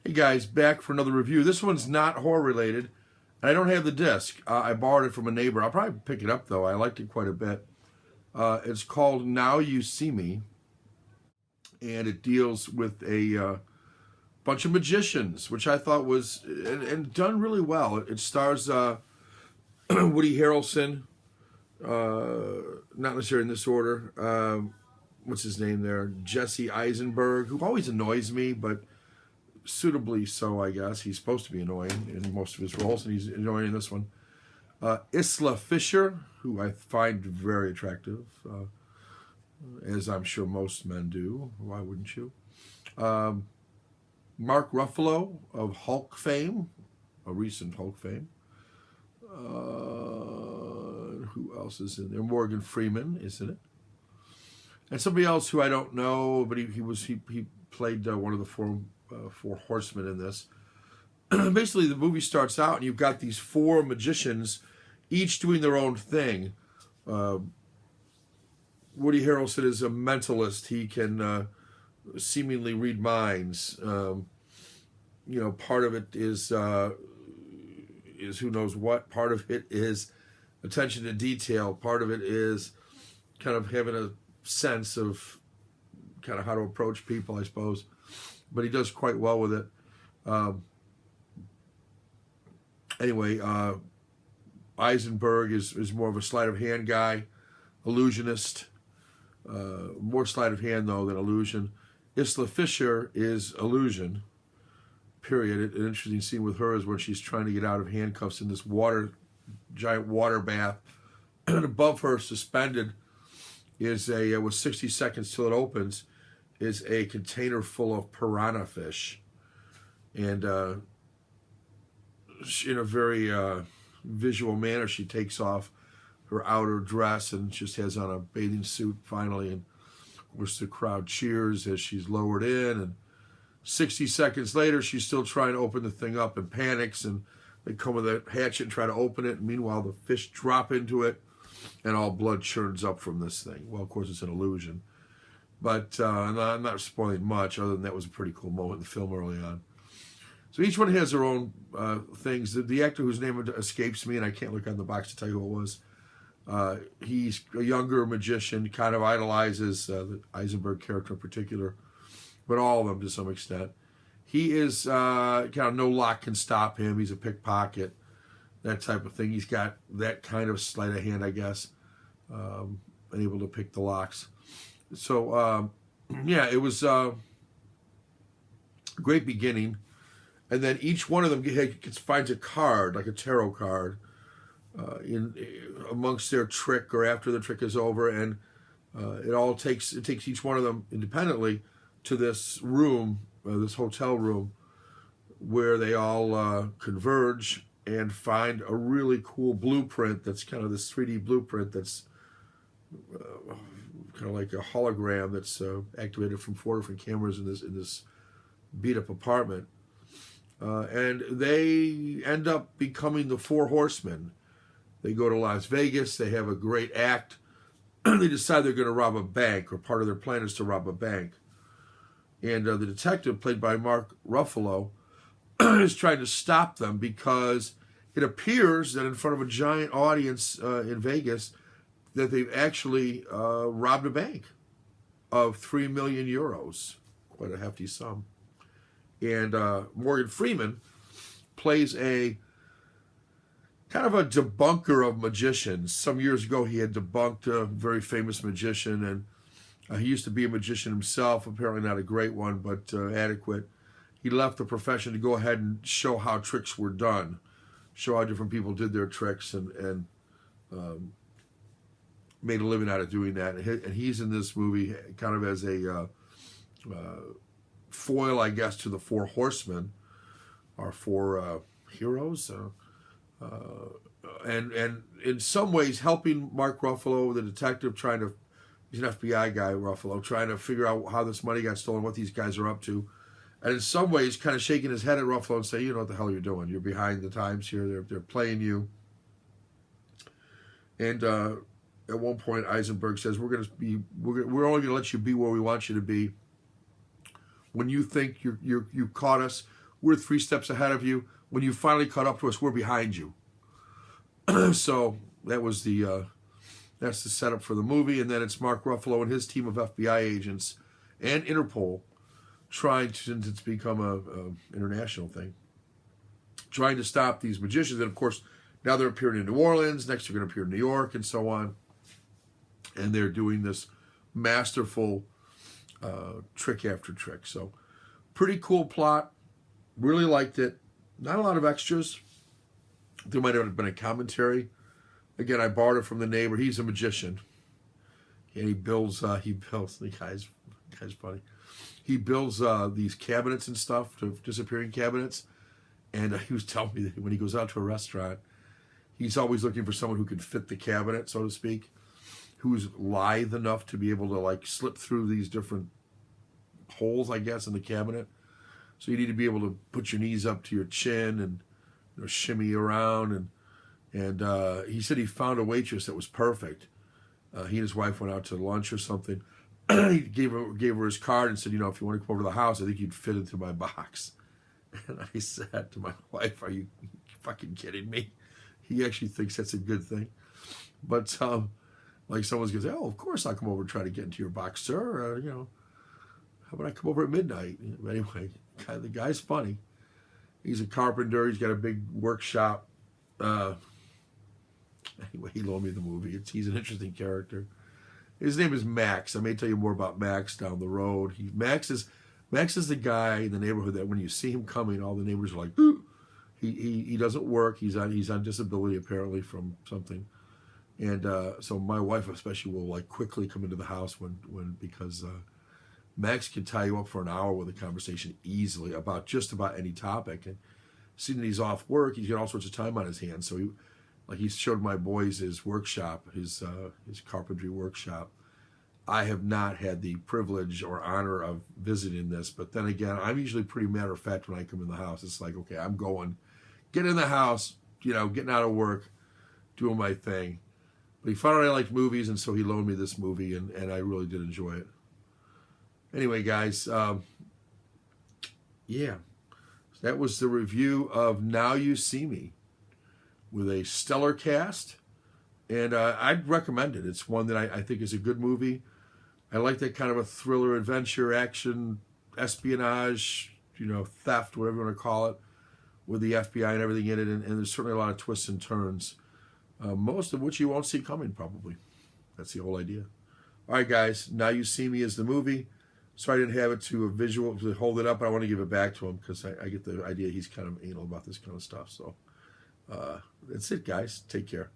Hey guys, back for another review. This one's not horror related, and I don't have the disc. I borrowed it from a neighbor. I'll probably pick it up though. I liked it quite a bit. It's called Now You See Me, and it deals with a bunch of magicians, which I thought was and done really well. It stars Woody Harrelson, not necessarily in this order. What's his name there? Jesse Eisenberg, who always annoys me, but suitably so, I guess. He's supposed to be annoying in most of his roles, and he's annoying in this one. Isla Fisher, who I find very attractive, as I'm sure most men do. Why wouldn't you? Mark Ruffalo of Hulk fame, a recent Hulk fame. Who else is in there? Morgan Freeman, isn't it? And somebody else who I don't know, but he played one of the four horsemen in this. Basically, the movie starts out, and you've got these four magicians, each doing their own thing. Woody Harrelson is a mentalist. He can seemingly read minds. Part of it is who knows what. Part of it is attention to detail. Part of it is kind of having a sense of kind of how to approach people, I suppose. But he does quite well with it. Anyway, Eisenberg is more of a sleight of hand guy, illusionist. More sleight of hand, though, than illusion. Isla Fisher is illusion, period. An interesting scene with her is when she's trying to get out of handcuffs in this giant water bath. And above her, suspended, is with 60 seconds till it opens, is a container full of piranha fish. And in a very visual manner, she takes off her outer dress and just has on a bathing suit finally, and of course the crowd cheers as she's lowered in, and 60 seconds later she's still trying to open the thing up and panics, and they come with a hatchet and try to open it, and meanwhile the fish drop into it and all blood churns up from this thing. Well, of course it's an illusion, but I'm not spoiling much other than that was a pretty cool moment in the film early on. So each one has their own things. The actor whose name escapes me, and I can't look on the box to tell you who it was, he's a younger magician, kind of idolizes the Eisenberg character in particular, but all of them to some extent. He is kind of no lock can stop him. He's a pickpocket, that type of thing. He's got that kind of sleight of hand, I guess, and able to pick the locks. So, yeah, it was a great beginning. And then each one of them finds a card, like a tarot card, amongst their trick or after the trick is over, and it takes each one of them independently to this room, this hotel room, where they all converge and find a really cool blueprint that's kind of this 3D blueprint that's kind of like a hologram that's activated from 4 different cameras in this beat up apartment. And they end up becoming the Four Horsemen. They go to Las Vegas. They have a great act. They decide they're going to rob a bank, or part of their plan is to rob a bank. And the detective, played by Mark Ruffalo, is trying to stop them because it appears that in front of a giant audience in Vegas that they've actually robbed a bank of 3 million euros. Quite a hefty sum. And Morgan Freeman plays a kind of a debunker of magicians. Some years ago, he had debunked a very famous magician, and he used to be a magician himself, apparently not a great one, but adequate. He left the profession to go ahead and show how tricks were done, show how different people did their tricks, and made a living out of doing that. And he's in this movie kind of as a foil, I guess, to the Four Horsemen, our four heroes, and in some ways helping Mark Ruffalo, the detective, he's an FBI guy, Ruffalo, trying to figure out how this money got stolen, what these guys are up to, and in some ways kind of shaking his head at Ruffalo and saying, you know what the hell you're doing, you're behind the times here, they're playing you. And at one point Eisenberg says, we're only going to let you be where we want you to be. When you think you caught us, we're 3 steps ahead of you. When you finally caught up to us, we're behind you. So that was that's the setup for the movie. And then it's Mark Ruffalo and his team of FBI agents and Interpol trying to, since it's become a international thing, trying to stop these magicians. And of course, now they're appearing in New Orleans. Next, they're going to appear in New York and so on. And they're doing this masterful trick after trick. So pretty cool plot. Really liked it. Not a lot of extras. There might have been a commentary. Again, I borrowed it from the neighbor. He's a magician. And he builds, the guy's funny. He builds these cabinets and stuff, disappearing cabinets. And he was telling me that when he goes out to a restaurant, he's always looking for someone who can fit the cabinet, so to speak, who's lithe enough to be able to like slip through these different holes, I guess, in the cabinet. So you need to be able to put your knees up to your chin and shimmy around. And he said he found a waitress that was perfect. He and his wife went out to lunch or something. He gave her his card and said, if you want to come over to the house, I think you'd fit into my box. And I said to my wife, are you fucking kidding me? He actually thinks that's a good thing. But like someone's going to say, oh, of course I'll come over and try to get into your box, sir. How about I come over at midnight? Anyway, the guy's funny. He's a carpenter. He's got a big workshop. Anyway, he loaned me the movie. He's an interesting character. His name is Max. I may tell you more about Max down the road. Max is the guy in the neighborhood that when you see him coming, all the neighbors are like, ooh. He doesn't work. He's on disability apparently from something. And so my wife especially will like quickly come into the house because Max can tie you up for an hour with a conversation easily about just about any topic. And seeing that he's off work, he's got all sorts of time on his hands. So he showed my boys his workshop, his carpentry workshop. I have not had the privilege or honor of visiting this, but then again, I'm usually pretty matter of fact when I come in the house. It's like, okay, I'm going, get in the house, getting out of work, doing my thing. But he found out I liked movies, and so he loaned me this movie, and I really did enjoy it. Anyway, guys, yeah, that was the review of Now You See Me with a stellar cast, and I'd recommend it. It's one that I think is a good movie. I like that kind of a thriller, adventure, action, espionage, theft, whatever you want to call it, with the FBI and everything in it, and there's certainly a lot of twists and turns, most of which you won't see coming, probably. That's the whole idea. All right, guys, Now You See Me is the movie. Sorry I didn't have it to a visual to hold it up, but I want to give it back to him because I get the idea he's kind of anal about this kind of stuff. So that's it, guys. Take care.